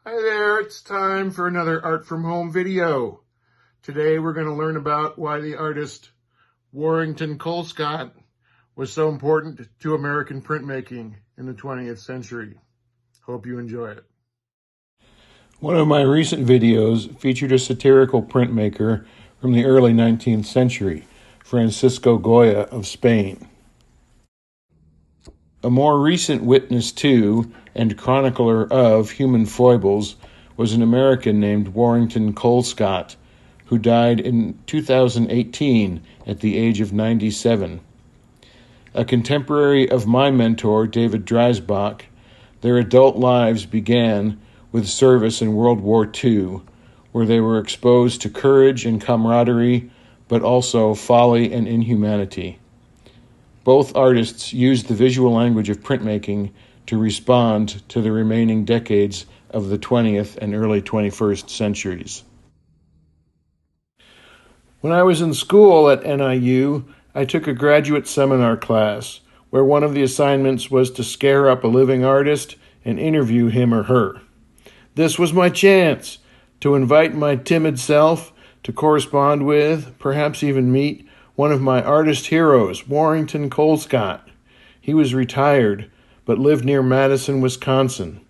Hi there, it's time for another Art from Home video. Today we're going to learn about why the artist Warrington Colescott was so important to American printmaking in the 20th century. Hope you enjoy it. One of my recent videos featured a satirical printmaker from the early 19th century, Francisco Goya of Spain. A more recent witness to and chronicler of human foibles was an American named Warrington Colescott, who died in 2018 at the age of 97. A contemporary of my mentor, David Dreisbach, their adult lives began with service in World War II, where they were exposed to courage and camaraderie, but also folly and inhumanity. Both artists used the visual language of printmaking to respond to the remaining decades of the 20th and early 21st centuries. When I was in school at NIU, I took a graduate seminar class where one of the assignments was to scare up a living artist and interview him or her. This was my chance to invite my timid self to correspond with, perhaps even meet, one of my artist heroes, Warrington Colescott. He was retired, but lived near Madison, Wisconsin.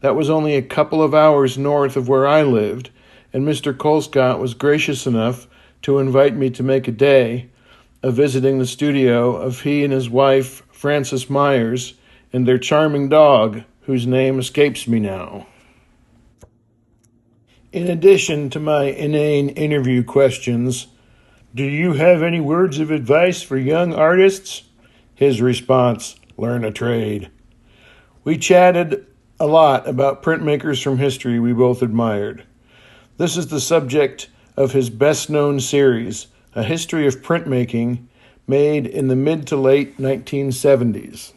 That was only a couple of hours north of where I lived, and Mr. Colescott was gracious enough to invite me to make a day of visiting the studio of he and his wife, Frances MEYERS, and their charming dog, whose name escapes me now. In addition to my inane interview questions, "Do you have any words of advice for young artists?" His response, "Learn a trade." We chatted a lot about printmakers from history we both admired. This is the subject of his best-known series, A History of Printmaking, made in the mid to late 1970s.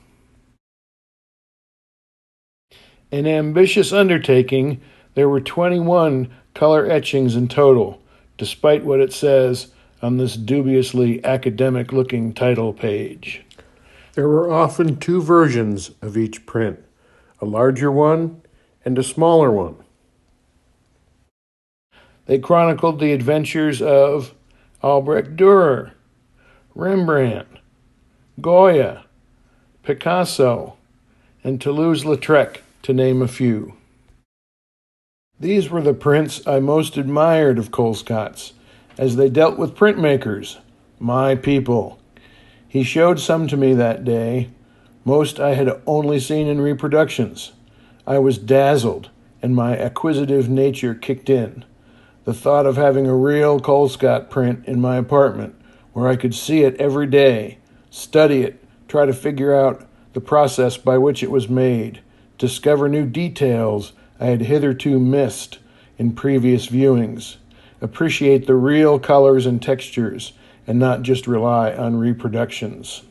An ambitious undertaking, there were 21 color etchings in total, despite what it says on this dubiously academic-looking title page. There were often two versions of each print, a larger one and a smaller one. They chronicled the adventures of Albrecht Dürer, Rembrandt, Goya, Picasso, and Toulouse-Lautrec, to name a few. These were the prints I most admired of Colescott's, as they dealt with printmakers, my people. He showed some to me that day. Most I had only seen in reproductions. I was dazzled, and my acquisitive nature kicked in. The thought of having a real Colescott print in my apartment, where I could see it every day, study it, try to figure out the process by which it was made, discover new details I had hitherto missed in previous viewings, appreciate the real colors and textures, and not just rely on reproductions.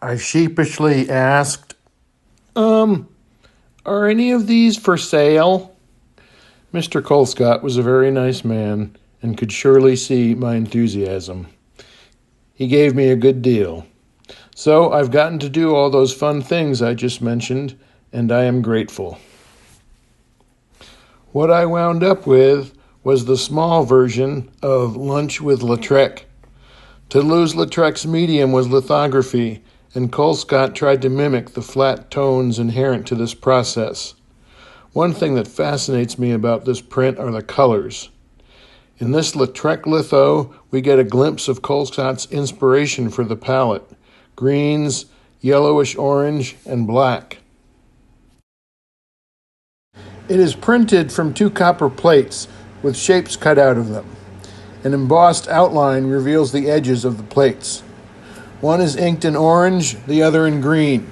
I sheepishly asked, are any of these for sale? Mr. Colescott was a very nice man and could surely see my enthusiasm. He gave me a good deal. So I've gotten to do all those fun things I just mentioned, and I am grateful. What I wound up with was the small version of Lunch with Lautrec. Toulouse-Lautrec's medium was lithography, and Colescott tried to mimic the flat tones inherent to this process. One thing that fascinates me about this print are the colors. In this Lautrec litho, we get a glimpse of Colescott's inspiration for the palette: greens, yellowish orange, and black. It is printed from 2 copper plates with shapes cut out of them. An embossed outline reveals the edges of the plates. One is inked in orange, the other in green.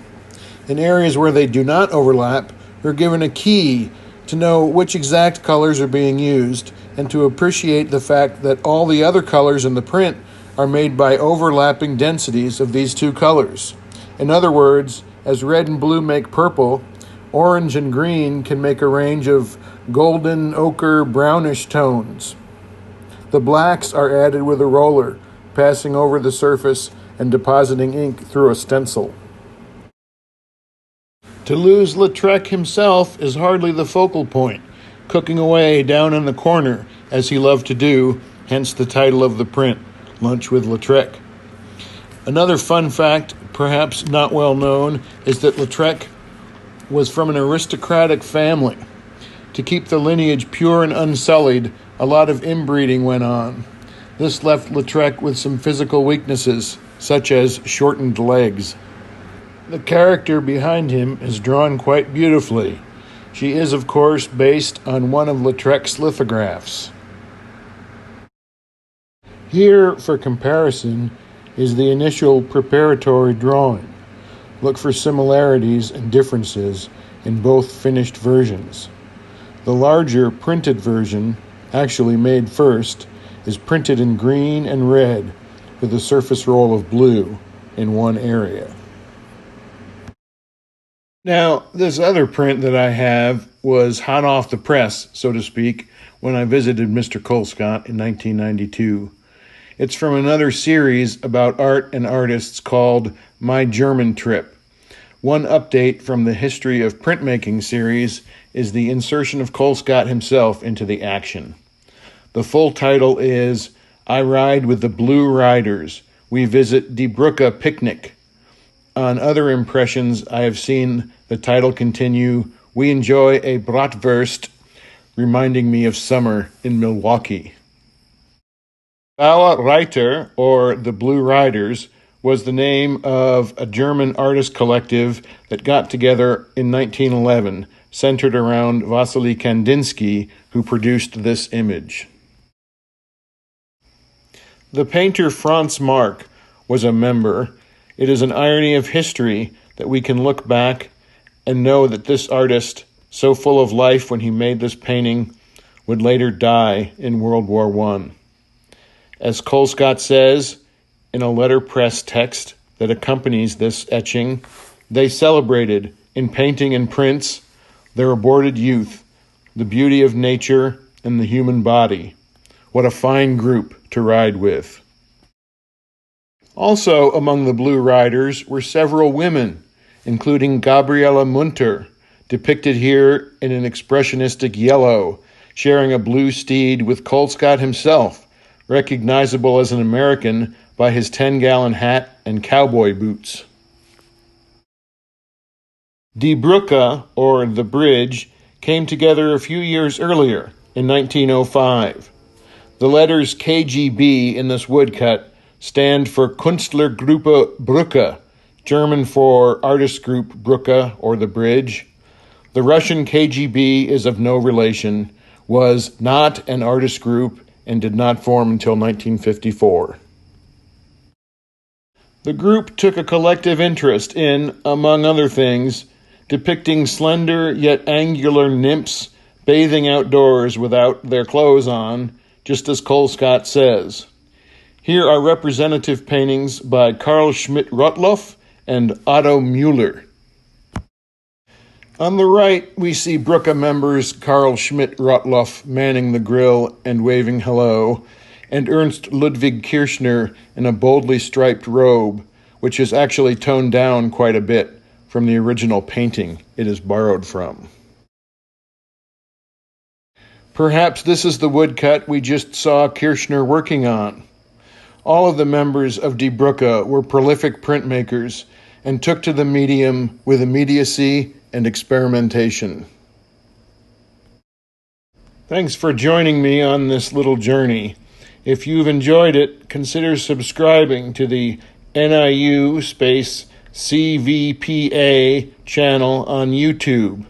In areas where they do not overlap, we're given a key to know which exact colors are being used and to appreciate the fact that all the other colors in the print are made by overlapping densities of these 2 colors. In other words, as red and blue make purple, orange and green can make a range of golden, ochre, brownish tones. The blacks are added with a roller, passing over the surface and depositing ink through a stencil. Toulouse-Lautrec himself is hardly the focal point, cooking away down in the corner, as he loved to do, hence the title of the print, Lunch with Lautrec. Another fun fact, perhaps not well known, is that Lautrec was from an aristocratic family. To keep the lineage pure and unsullied, a lot of inbreeding went on. This left Lautrec with some physical weaknesses, such as shortened legs. The character behind him is drawn quite beautifully. She is, of course, based on one of Lautrec's lithographs. Here, for comparison, is the initial preparatory drawing. Look for similarities and differences in both finished versions. The larger printed version, actually made first, is printed in green and red with a surface roll of blue in one area. Now, this other print that I have was hot off the press, so to speak, when I visited Mr. Colescott in 1992. It's from another series about art and artists called My German Trip. One update from the History of Printmaking series is the insertion of Colescott himself into the action. The full title is I Ride with the Blue Riders. We Visit Die Brücke Picnic. On other impressions, I have seen the title continue, We Enjoy a Bratwurst, reminding me of summer in Milwaukee. Blaue Reiter, or the Blue Riders, was the name of a German artist collective that got together in 1911, centered around Wassily Kandinsky, who produced this image. The painter Franz MARC was a member. It is an irony of history that we can look back and know that this artist, so full of life when he made this painting, would later die in World War I. As Colescott says in a letterpress text that accompanies this etching, they celebrated in painting and prints their aborted youth, the beauty of nature, and the human body. What a fine group to ride with. Also among the Blue Riders were several women, including Gabriele Munter, depicted here in an expressionistic yellow, sharing a blue steed with Colescott himself, recognizable as an American by his 10-gallon hat and cowboy boots. Die Brücke, or the bridge, came together a few years earlier, in 1905. The letters KGB in this woodcut stand for Künstlergruppe Brücke, German for artist group Brücke, or the bridge. The Russian KGB is of no relation, was not an artist group, and did not form until 1954. The group took a collective interest in, among other things, depicting slender yet angular nymphs bathing outdoors without their clothes on, just as Colescott says. Here are representative paintings by KARL SCHMIDT-ROTLUFF and Otto Müeller. On the right, we see Brücke members KARL SCHMIDT-ROTLUFF manning the grill and waving hello, and Ernst Ludwig Kirchner in a boldly striped robe, which is actually toned down quite a bit from the original painting it is borrowed from. Perhaps this is the woodcut we just saw Kirchner working on. All of the members of Die Brücke were prolific printmakers and took to the medium with immediacy and experimentation. Thanks for joining me on this little journey. If you've enjoyed it, consider subscribing to the NIU CVPA channel on YouTube.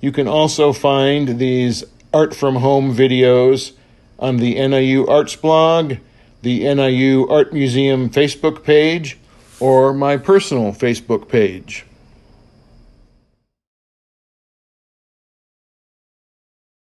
You can also find these Art from Home videos on the NIU Arts blog, the NIU Art Museum Facebook page, or my personal Facebook page.